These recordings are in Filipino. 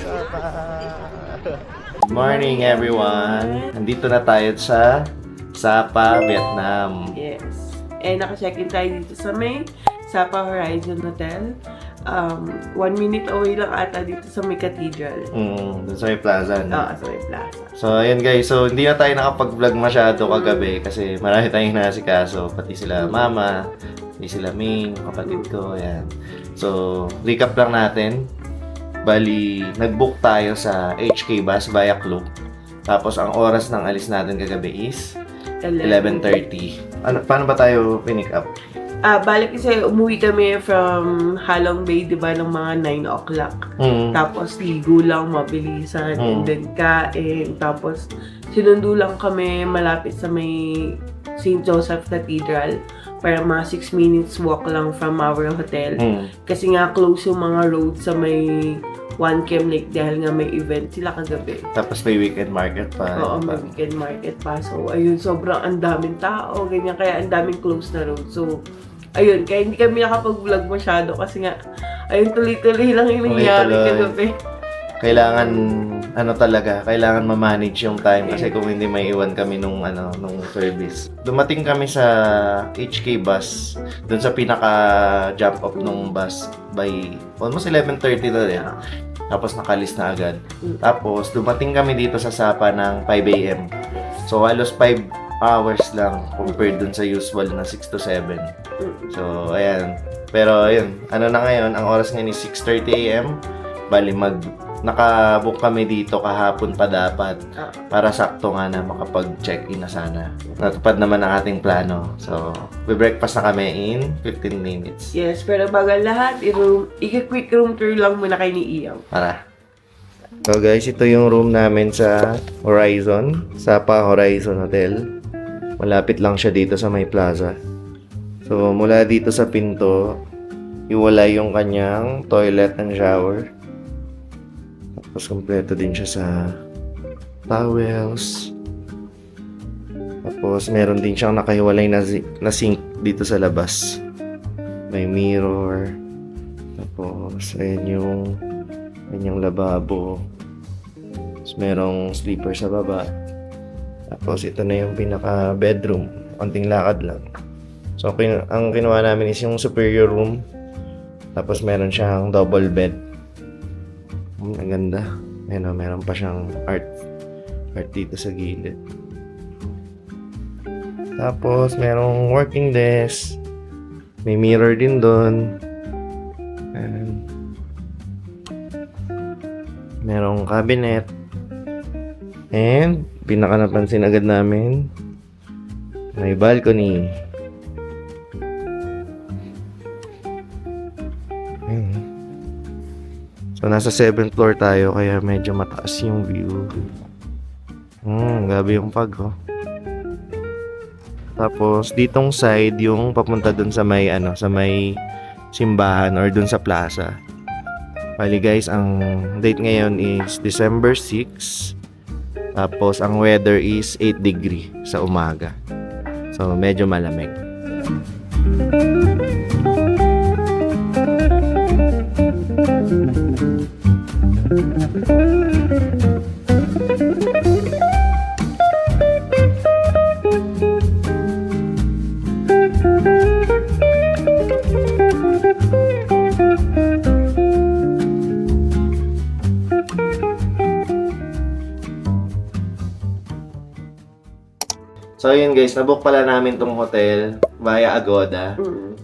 Good morning everyone! Nandito na tayo sa Sapa, Vietnam. Yes. Naka-check-in tayo dito sa may Sapa Horizon Hotel. 1 minute away lang ata dito sa may cathedral. Dun sa may plaza. No? Oo, sa may plaza. So, ayun guys. So, hindi na tayo nakapag-vlog masyado kagabi kasi marami tayong nasikaso. Pati sila mama, pati sila Ming, kapatid ko. Ayan. So, recap lang natin. Bali, nag-book tayo sa HK Bus via Klook. Tapos, ang oras ng alis natin kagabi is 11:30. Paano ba tayo pinick up? Balik kasi umuwi kami from Halong Bay, di ba, ng mga 9 o'clock. Tapos, ligo lang, mabilisan, and then kain. Tapos, sinundo lang kami malapit sa may St. Joseph Cathedral para mga 6 minutes walk lang from our hotel. Kasi nga, close yung mga roads sa may One Chem Lake dahil nga may event sila kagabi. Tapos may weekend market pa. Oo, may weekend market pa. So, ayun, sobrang ang daming tao, ganyan. Kaya ang daming close na road. So, ayun, kaya hindi kami nakapag-vlog masyado kasi nga, ayun, tuloy-tuloy lang yung nangyari kagabi. Kailangan, kailangan ma-manage yung time kasi kung hindi may iwan kami nung service. Dumating kami sa HK bus, dun sa pinaka-jump off nung bus by almost 11:30 na rin. Tapos nakalis na agad. Tapos dumating kami dito sa Sapa ng 5 AM. So halos 5 hours lang compared dun sa usual na 6 to 7. So ayan. Pero ayun, na ngayon, ang oras ngayon is 6:30 AM. Bali nakabook kami dito kahapon pa dapat para sakto nga na makapag-check-in na sana. Natupad naman ang ating plano. So, breakfast na kami in 15 minutes. Yes, pero bago lahat, i-quick room tour lang muna kay ni Iam. Tara. So guys, ito yung room namin sa Horizon. Sapa Horizon Hotel. Malapit lang siya dito sa may plaza. So, mula dito sa pinto, iwalay yung kanyang toilet and shower. Tapos kompleto din siya sa towels. Tapos meron din siyang nakahiwalay na sink dito sa labas. May mirror. Tapos ayan yung lababo. Tapos merong sleeper sa baba. Tapos ito na yung pinaka bedroom. Konting lakad lang. So ang kinuha namin is yung superior room. Tapos meron siyang double bed. Ang ganda. Ayan o, meron pa siyang art dito sa gilid. Tapos, merong working desk. May mirror din doon. And merong cabinet. And, pinaka napansin agad namin, may balcony. Ayan. So, nasa 7th floor tayo, kaya medyo mataas yung view. Gabi yung oh. Tapos, ditong side, yung papunta dun sa may, sa may simbahan or dun sa plaza. Bali guys, ang date ngayon is December 6. Tapos, ang weather is 8 degree sa umaga. So, medyo malamig. So yun guys, nabook pala namin tong hotel via Agoda.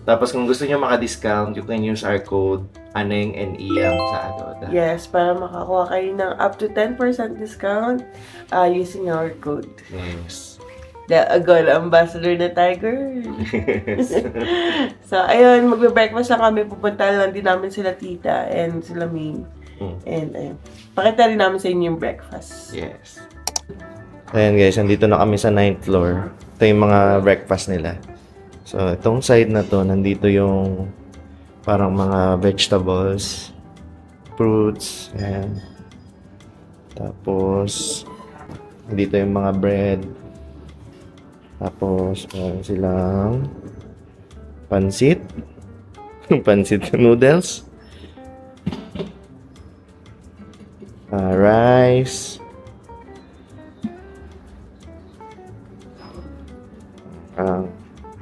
Tapos kung gusto niyo maka-discount, you can use our code Aneng and Iam sa Agoda. Yes, para makakuha kayo ng up to 10% discount using our code. Yes. The Agoda Ambassador na Tiger. So, ayun, magbe-breakfast na kami. Pupunta lang din namin sila tita and sila Ming. And ayun, pakita rin namin sa inyo yung breakfast. Yes. Ayan guys, nandito na kami sa 9th floor. Ito yung mga breakfast nila. So, itong side na to, nandito yung parang mga vegetables, fruits, ayan. Tapos, dito yung mga bread. Tapos, meron silang pansit. Pansit noodles.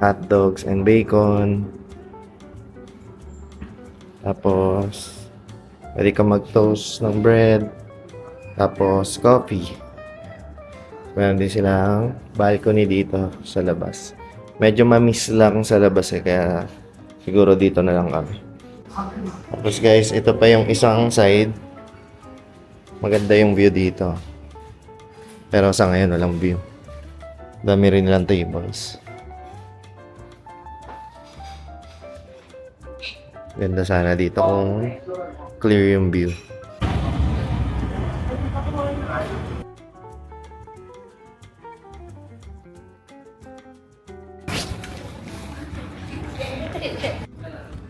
hot dogs and bacon. Tapos, pwede ka mag-toast ng bread. Tapos, coffee. Meron din silang balcony dito sa labas. Medyo mamiss lang sa labas kaya siguro dito na lang kami. Tapos guys, ito pa yung isang side. Maganda yung view dito. Pero sa ngayon, walang view. Dami rin nilang tables. Ganda sana dito kung clear yung view.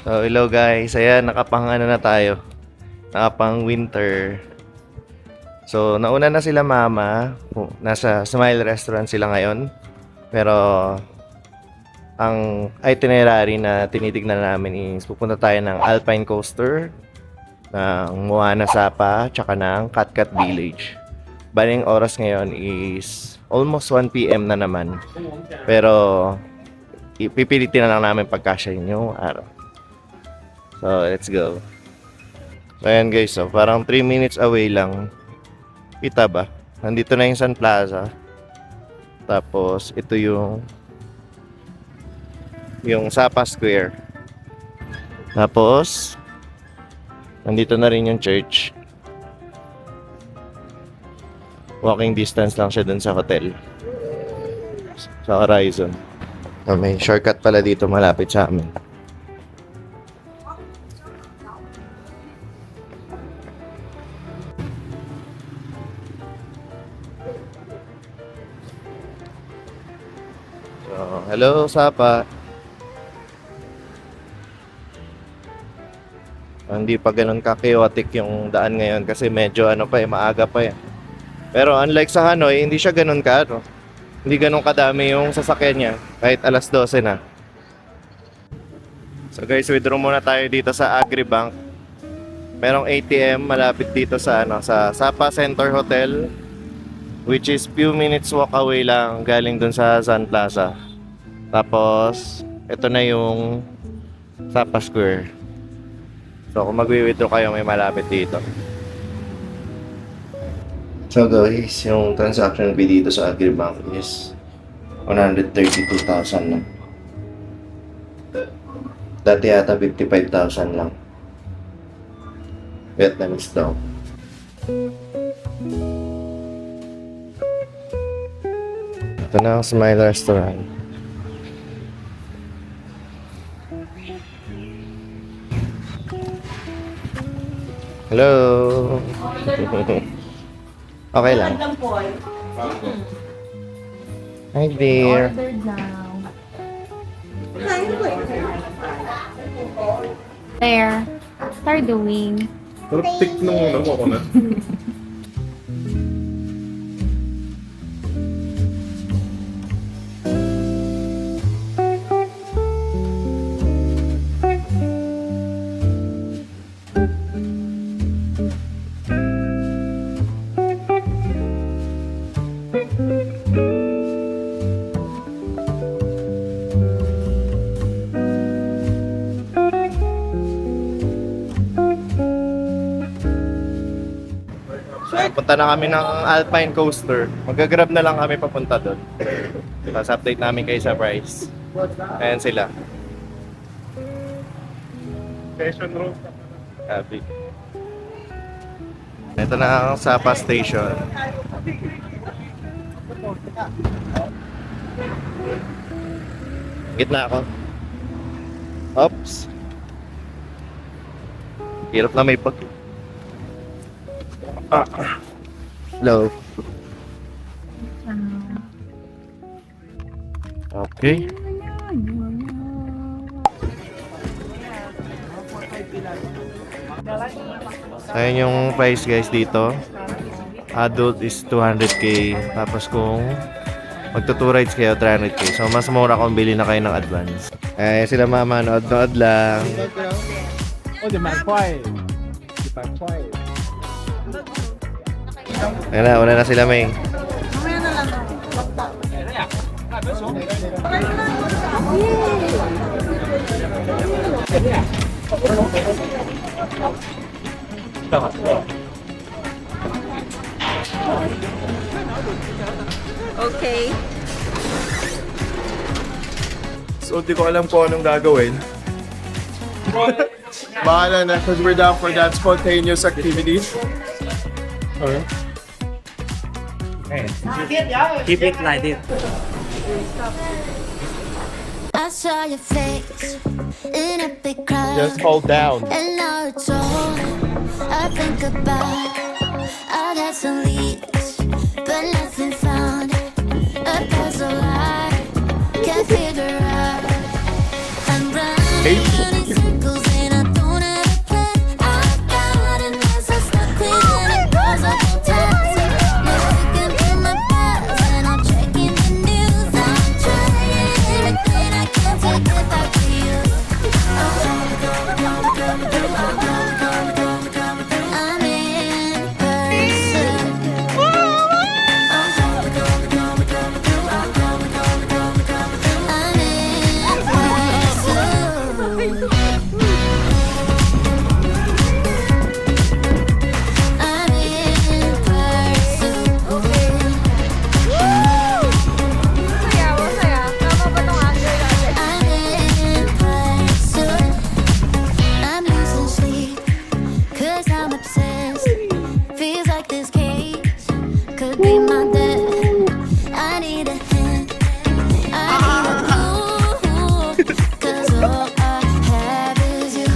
So, hello guys. Ayan, nakapang ano na tayo. Nakapang winter. So, nauna na sila mama. Nasa Smile Restaurant sila ngayon. Pero, ang itinerary na tinitignan namin is pupunta tayo ng Alpine Coaster, ng Moana Sapa, tsaka ng Katkat Village. Bali, ang oras ngayon is almost 1 PM na naman. Pero, ipipilitin na lang namin pagkasya yung araw. So, let's go. So, ayan guys. So, parang 3 minutes away lang. Kita ba? Nandito na yung Sun Plaza. Tapos, ito yung Sapa Square. Tapos, nandito na rin yung church. Walking distance lang siya dun sa hotel. Sa Horizon. So, may shortcut pala dito malapit sa amin. So, hello Sapa. Hindi pa ganun ka-chaotic yung daan ngayon kasi medyo maaga pa eh. Pero unlike sa Hanoi, hindi siya ganun ka, no? Hindi ganun kadami yung sasakyan niya kahit alas 12 na. So guys, withdraw muna tayo dito sa Agribank. Merong ATM malapit dito sa sa Sapa Center Hotel, which is few minutes walk away lang galing dun sa Sun Plaza. Tapos, ito na yung Sapa Square. So, kung magwi-withdraw kayo, may malapit dito. So guys, yung transaction fee dito sa Agribank is 132,000 lang. Dati yata 55,000 lang. Vietnamese daw. Ito na ang Smile Restaurant. Hello! Okay lang. Hi there! Ordered now. There. Start doing. Tik nung ako na. Punta na kami ng Alpine Coaster. Mag-grab na lang kami papunta doon. Tapos update namin kayo sa price. Ayan sila. Session room. Happy. Ito na ang Sapa Station. Gitna ako. Oops. Hirap na may pag... Hello. Okay. Ayan yung price guys dito. Adult is 200k. Tapos kung magto-2 rides kayo, 300k. So mas mura kung bili na kayo ng advance. Ayan sila mama, nood-nood lang. Ayan na, una na sila May. Okay. So, di ko alam kung anong gagawin. Bahala na, because we're down for that spontaneous activity. Alright. Keep it like this. I saw your face in a big crowd, Just hold down. and now it's all I think about. I got some leads, but nothing found. A puzzle I can't figure out. I'm running in circles and I don't have a plan. I've got a mess, I'm stuck with an impossible task. Looking through my past and I'm checking the news. I'm trying everything I can to get back to you. I'm in person. I'm in person. I'm in person. Masaya, masaya. Tama ba tong angle natin? I'm in person. I'm losing sleep, 'cause I'm obsessed. Feels like this cage could be my death. I need a hand, I need a clue, 'cause all I have is you.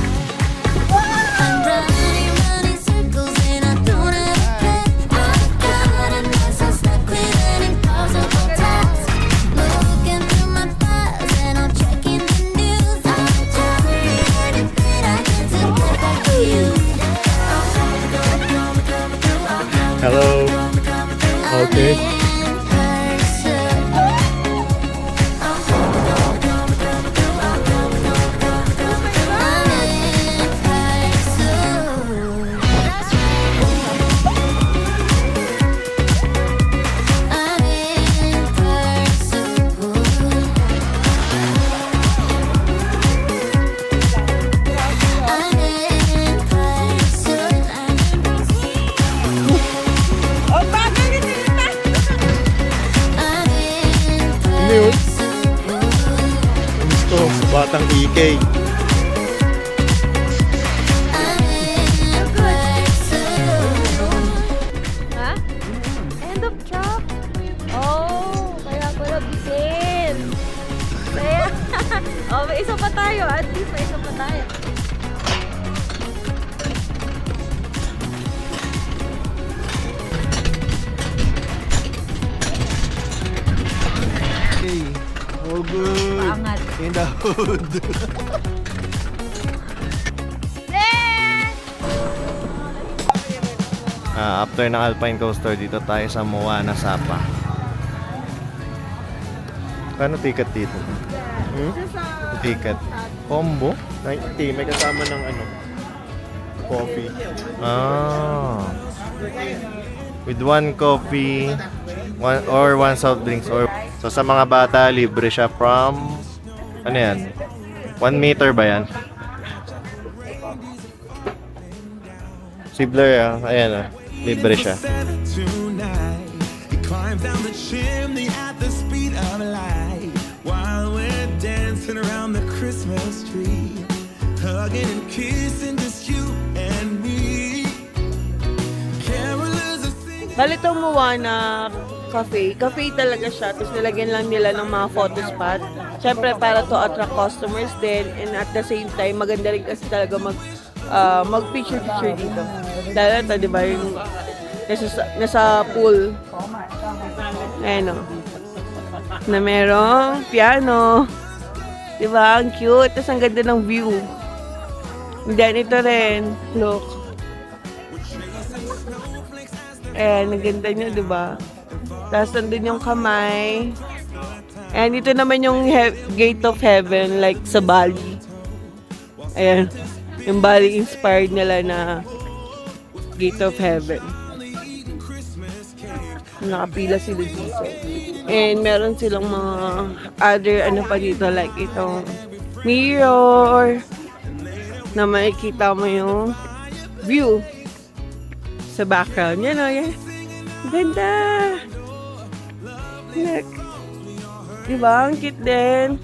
I'm running circles and I don't have a plan. I've got a mess, I'm stuck with an impossible task. Looking through my files and I'm checking the news. I'm trying everything I can to get back to you. Hello. Okay. I'm in person. I'm in person. That's right. I'm in person. I'm in person. I'm in Hindi yun. person. Gusto sa batang EK. I'm in person. Ha? End of track? Oh, kaya ko nabisin. Kaya, oh, may isa pa tayo. At least may isa pa tayo. Okay. Oh, good. Paangat. In the hood. After ng Alpine Coaster, dito tayo sa Moana Sapa. Kano ticket dito? Ticket. Combo? 90, may kasama ng coffee. With one coffee, one soft drinks. So sa mga bata, libre siya from, ano yan? 1 meter ba yan? Si Blair, ayan libre siya. Tonight, he climbs down the chimney at the speed of light while we're dancing around the Christmas tree, hugging and kissing just you and me. Carolers are singing. Bali itong Moana Cafe talaga siya. Tapos nilagyan lang nila ng mga photo spot. Siyempre para to attract customers din. And at the same time, maganda rin kasi talaga mag-picture dito. Dahil ito, di ba, yung nasa pool. Ayan o. Na merong piano. Di ba? Ang cute. Tapos ang ganda ng view. And then ito rin. Look. Ayan, ang ganda niya, di ba? Tapos nandun yung kamay. And ito naman yung Gate of Heaven, like sa Bali. Ayan. Yung Bali inspired nila na Gate of Heaven. Nakapila sila dito. And meron silang mga other ano pa dito like itong mirror na makikita mo yung view sa background. Yan o, yan. Ganda! Look. Diba? Ang cute din.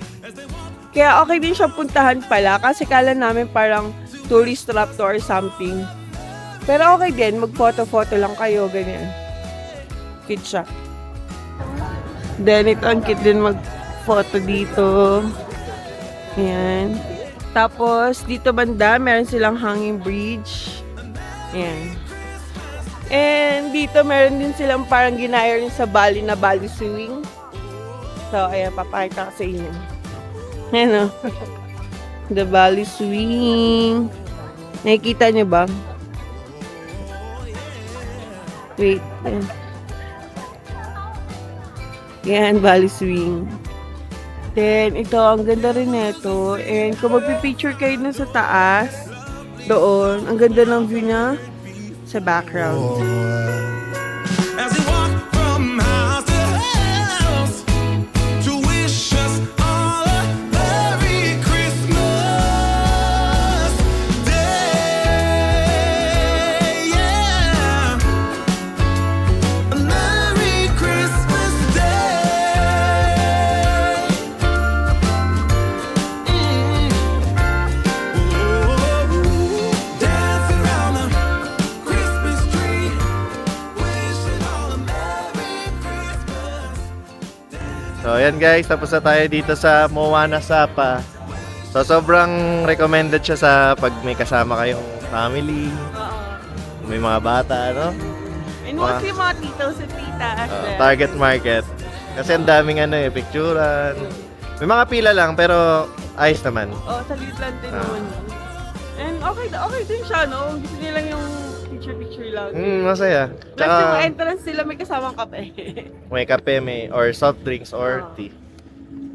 Kaya okay din siya puntahan pala kasi kala namin parang tourist trap to or something. Pero okay din, mag-photo-photo lang kayo, ganyan. Cute siya. Then, ito ang cute din mag-photo dito. Ayan. Tapos, dito banda, meron silang hanging bridge. Ayan. And dito, meron din silang parang ginaya rin sa Bali na Bali swing. So, ayan, papakita ko sa inyo. Ayan o. The Bali swing. Nakikita niyo ba? Wait. Ayan. Yan, Bali swing. Then, ito, ang ganda rin nito. And kung magpipicture kayo na sa taas, doon, ang ganda ng view niya sa background. As we walk from house to house to wish us all a Merry Christmas Day. Yeah. A Merry Christmas Day. Dance around the Christmas tree. Wishing all a Merry Christmas. So, ayan guys, tapos na tayo dito sa Moana Sapa. So, sobrang recommended siya sa pag may kasama kayong family, may mga bata, no? And mostly mga titos at titas. Target market. Kasi ang daming picturean. May mga pila lang, pero ayos naman. Sa liit lang din naman. And okay din siya, no? Gusto nilang yung picture-picture lang. Masaya. Plus yung Tsaka entrance nila may kasamang kape. may kape, or soft drinks, or tea.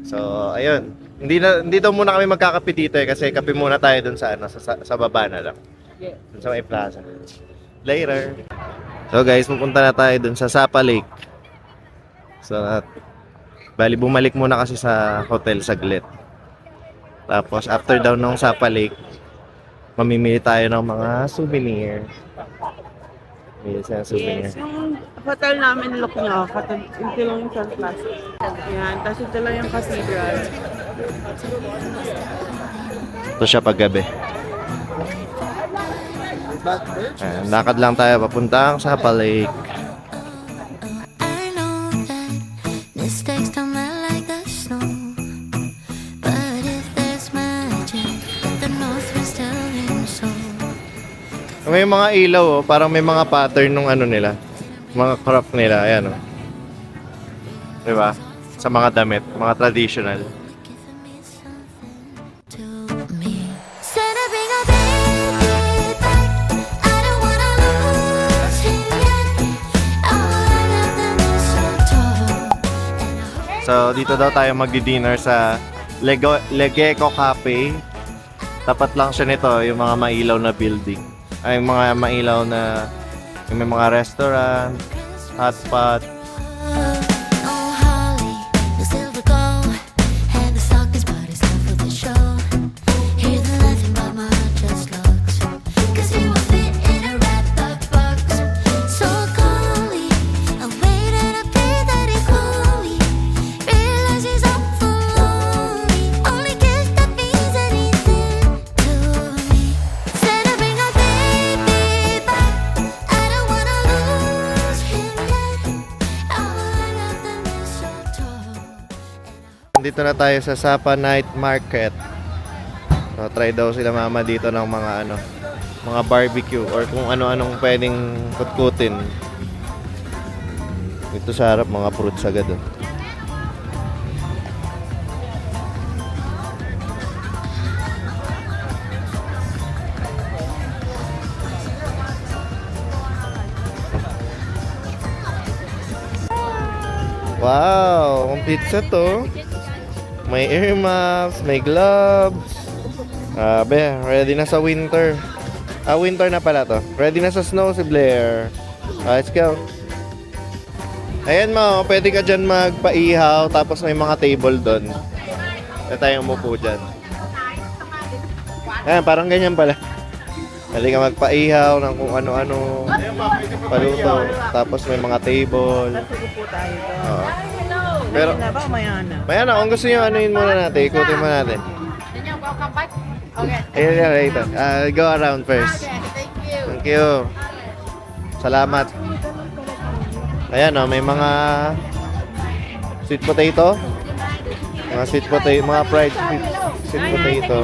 So, ayun. Hindi daw muna kami magkakape dito kasi kape muna tayo dun sa sa baba na lang. Yeah. Dun sa may plaza. Later. So guys, pupunta na tayo dun sa Sapa Lake. So, bali bumalik muna kasi sa hotel saglit. Tapos after daw ng Sapa Lake, mamimili tayo ng mga souvenir. Mamimili tayo ng souvenir. Yes, yung hotel namin look niya, ito lang yung Sun Plaza. Yan, tapos ito lang yung cathedral. Ito siya paggabi. Ayan, lakad lang tayo papuntang Sapa Lake. I know that mistakes don't melt like the snow, but if there's magic, the north will still ring so. May mga ilaw, parang may mga pattern nung nila. Mga craft nila, ayan oh. Diba? Sa mga damit, mga traditional. Giving me something to me. Santa, bring a baby back. I don't wanna lose him yet. I wanna love the mistletoe. So, dito daw tayo magdi-dinner sa Legeco Cafe. Tapat lang siya nito, yung mga mailaw na building. Ay, mga mailaw na yung may mga restaurant, hotspot. Oh, holly, the silver gold, and the stockings bought his love for the show. Hear them laughing, but my heart just looks, 'cause he will fit in a wrap-up box. So calmly, I waited a day that he called me. Realize he's awful lonely. Only kiss that means anything to me. Santa, bring a baby back. I don't wanna lose him yet. I wanna love the mistletoe. Dito na tayo sa Sapa Night Market. So, try daw sila mama dito ng mga mga barbecue or kung ano-anong pwedeng kutkutin. Dito sa harap mga fruits agad oh. Wow, ang pizza to. May earmuffs, may gloves. Grabe, ready na sa winter. Winter na pala to. Ready na sa snow si Blair. Let's go. Ayan mo, pwede ka dyan magpaihaw, tapos may mga table doon. Pwede tayong umupo dyan. Ayan, parang ganyan pala. Pwede ka magpaihaw ng kung ano-ano, paluto, tapos may mga table. Nasuko po tayo doon. Oo. Pero, Maya na ba o maya na? maya na, kung gusto nyo, anuin muna natin, ikutin muna natin. Ayan, ayan, ito. Go around first. Thank you. Salamat. Ayan o, may mga sweet potato. Mga sweet potato, mga fried sweet potato.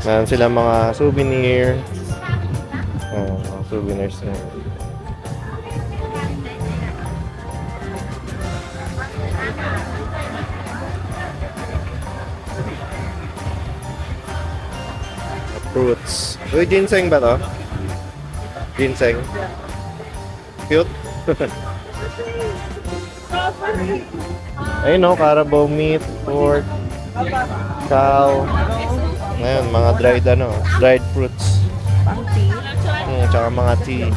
Meron silang mga souvenir. Mga souvenirs na. Fruits. Uy, ginseng ba to? Ginseng. Cute. Ayun o, carabao meat, pork, cow. Ngayon, mga dried fruits. Tsaka mga tea.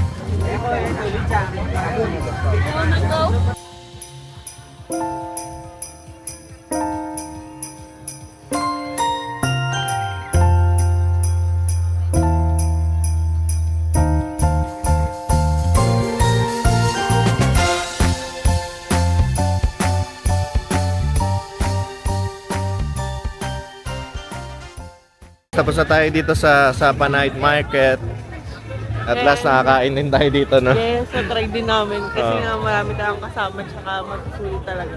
Tapos na tayo dito sa Sapa Night Market. At last nakakain din tayo dito, no? Yes, na-try din namin. Kasi nga marami tayong kasama tsaka magsusulit talaga.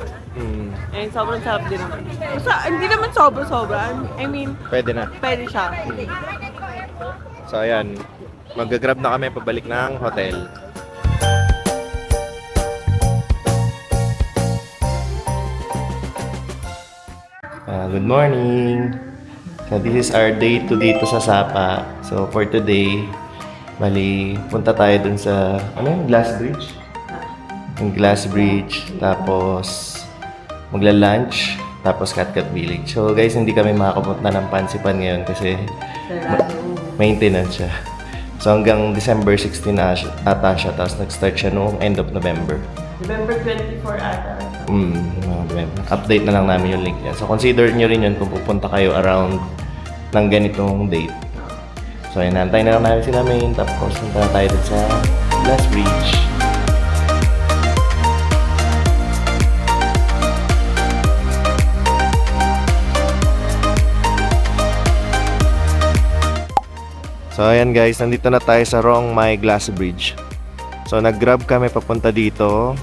And sobrang sarap din naman. Hindi naman sobra-sobra. I mean, Pwede na. pwede siya. So ayan, mag-grab na kami pabalik ng hotel. Good morning! So this is our day 2 dito sa Sapa. So for today, bali, punta tayo dun sa, Glass Bridge? Yung Glass Bridge, tapos magla-lunch, tapos Catcat Village. So guys, hindi kami makapunta ng Pansipan ngayon kasi maintenance siya. So hanggang December 16 ata siya, tapos nag-start siya noong end of November. November 24 ata. Update na lang namin yung link niya. So consider nyo rin yun kung pupunta kayo around ng ganitong date. So ayun, nantay na lang namin sila main, tapos punta na tayo sa Glass Bridge. So ayan guys, nandito na tayo sa Rong Mai Glass Bridge. So nag-grab kami papunta dito.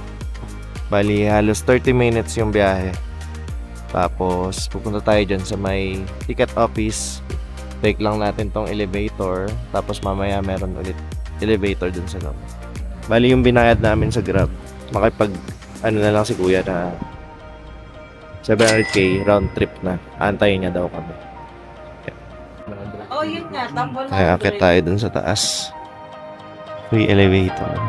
Bali halos 30 minutes yung biyahe. Tapos pupunta tayo dyan sa may ticket office. Take lang natin tong elevator. Tapos mamaya meron ulit elevator dun sa loob. Bali yung binayad namin sa Grab, makipag na lang si kuya na 700k round trip na. Antayin niya daw kami. Oh, yun nga. Tambol na. Kaya akit tayo dun sa taas. Free elevator.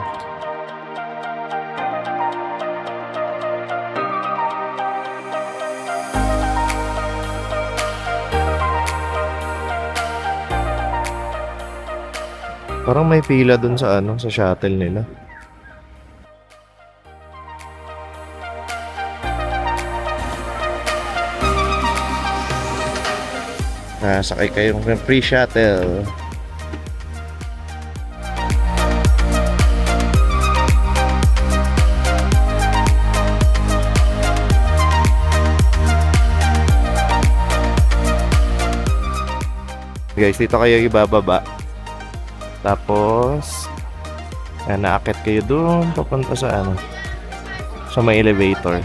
Parang may pila dun sa sa shuttle nila. Sakay kayong free shuttle. Guys, dito kayo ibababa. Tapos naakit kayo doon papunta sa sa may elevator.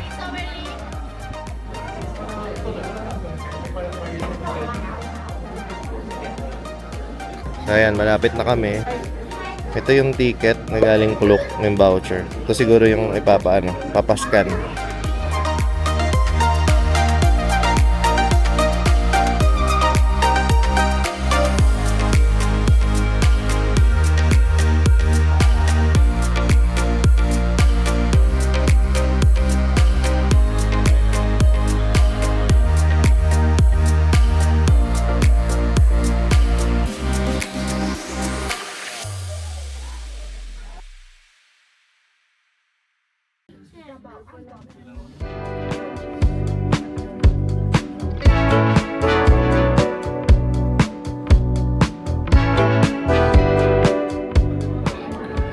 So ayan, malapit na kami. Ito yung ticket na galing Klook, yung voucher. Ito siguro yung papascan.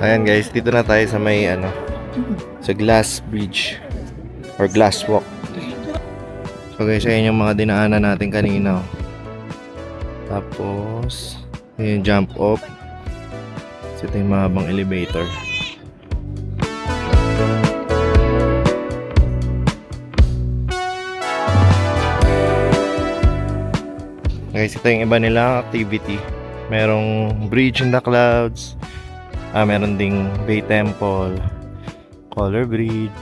Ayan guys, dito na tayo sa may sa glass bridge or glass walk. So guys, ayan yung mga dinaanan natin kanina. Tapos, ayan yung jump off. So, ito yung mahabang elevator. Guys, ito yung iba nilang activity. Merong Bridge in the Clouds. Meron ding Bay Temple, Color Bridge.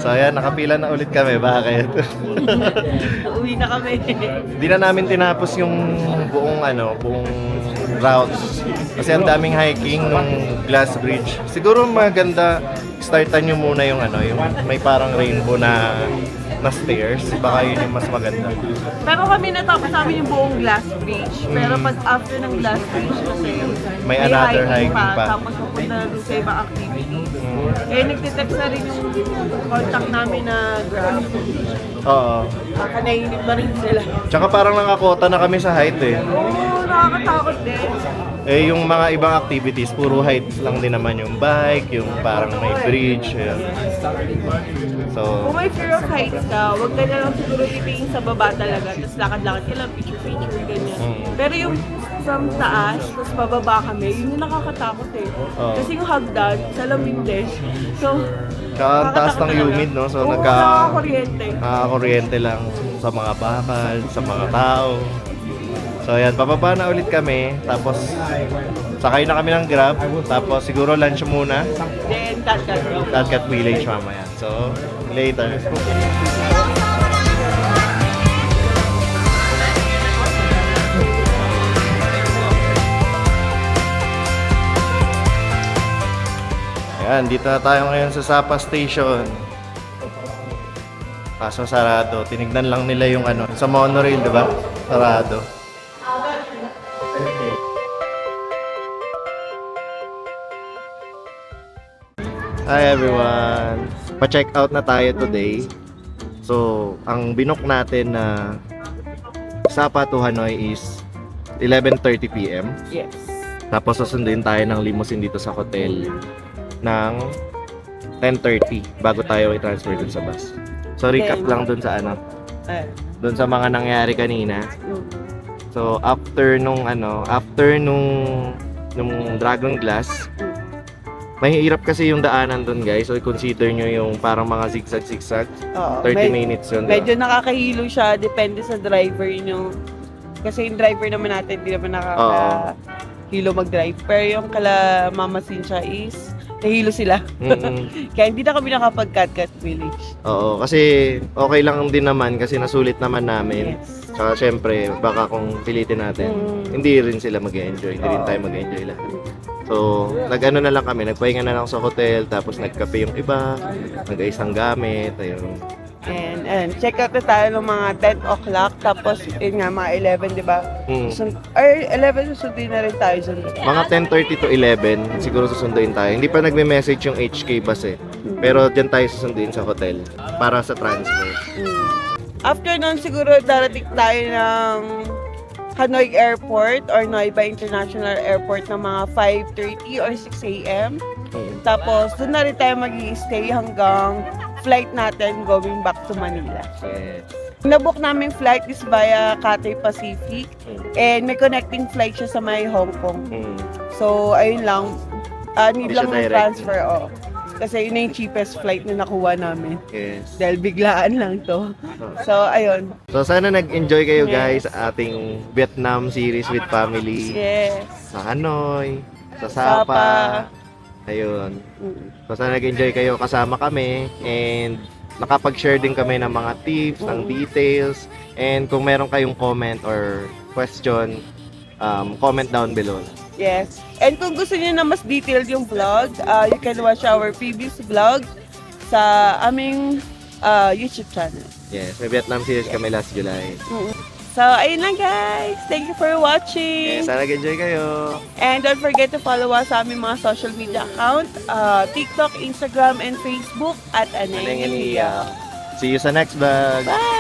So ayan, nakapila na ulit kami. Bakit? Uwi na kami. Hindi na namin tinapos yung buong buong route. Kasi ang daming hiking nung glass bridge. Siguro maganda startan nyo muna yung yung may parang rainbow na stairs. Baka yun yung mas maganda. Pero kami natapos namin yung buong glass bridge. Pero pag after ng glass bridge kasi May another hiking pa. Tapos pupunta na dun sa ibang activity. Eh, nagtitext na rin yung contact namin na Grab. Oo. Nakanainip na rin sila. Tsaka parang nakakota na kami sa height eh. Oo, nakakatakot din. Eh, yung mga ibang activities, puro heights lang din naman yung bike, yung parang may bridge. Ayan. So, Kung may fear of heights ka, huwag ka na lang siguro titingin sa baba talaga. Tapos lakad-lakad ka lang, picture-picture, ganyan. Pero yung from taas, tapos pababa kami, yun yung nakakatakot eh. Oo. Kasi yung hagdan, salamin din. So, tsaka ang taas ng humid, no? So, oo, nakakakuryente. nakakakuryente lang sa mga bakal, sa mga tao. So, ayan, bababa na ulit kami. Tapos, sakay na kami ng Grab. Tapos, siguro lunch muna. Then, Catcat. Catcat Village mamaya. So, later. Ayan, dito na tayo ngayon sa Sapa Station. Kaso sarado. Tinignan lang nila yung sa monorail, di ba? Sarado. Hi everyone! Pa-check out na tayo today. So, ang binook natin na Sapa to Hanoi is 11:30 PM. Yes. Tapos susunduin tayo ng limousine dito sa hotel ng 10:30 bago tayo i-transfer dun sa bus. So, recap lang dun sa dun sa mga nangyari kanina. So, after nung Dragon Glass, mahirap kasi yung daanan doon, guys. So, consider nyo yung parang mga zigzag-zigzag. 30 minutes yun. Medyo nakakahilo siya, depende sa driver nyo. Kasi yung driver naman natin, hindi naman nakakahilo mag-drive. Pero yung kala Mama Cynthia is, nahilo sila. Kaya hindi na kami nakapag-Catcat Village. Oo, kasi okay lang din naman kasi nasulit naman namin. Yes. Tsaka syempre, baka kung pilitin natin, hindi rin sila mag-enjoy. Hindi rin tayo mag-enjoy lahat. So, nag-ano na lang kami, nagpahinga na lang sa hotel, tapos nagkape yung iba, nag-ayos ng gamit, ayun. And check out na tayo ng mga 10 o'clock, tapos yun nga, mga 11, di ba? Mm. Or 11, susundin na rin tayo. Mga 10:30 to 11, siguro susunduin tayo. Hindi pa nagme-message yung HK bus eh. Pero dyan tayo susunduin sa hotel para sa transfer. After nun, siguro darating tayo ng Hanoi Airport or Noiba International Airport ng mga 5:30 or 6 a.m. Tapos, doon na rin tayo mag-i-stay hanggang flight natin going back to Manila. Yes. Nabook namin flight is via Cathay Pacific and may connecting flight siya sa may Hong Kong. So, ayun lang. Need Hindi lang siya ng direct. transfer, Kasi yun na yung cheapest flight na nakuha namin. Yes. Dahil biglaan lang to. So, ayun. So sana nag-enjoy kayo Yes. guys sa ating Vietnam series with family. Yes. Sa Hanoi, sa Sapa. Sapa. Ayun. So sana nag-enjoy kayo kasama kami and nakapag-share din kami ng mga tips, ng details, and kung meron kayong comment or question, comment down below. Yes. And kung gusto niyo na mas detailed yung vlog, you can watch our previous vlog sa aming YouTube channel. Yes, may Vietnam series kami last July. So, ayun lang guys. Thank you for watching. Yes, sana nag-enjoy kayo. And don't forget to follow us sa aming mga social media account, TikTok, Instagram, and Facebook at Aneng Aneng and Elia. See you sa next vlog. Bye!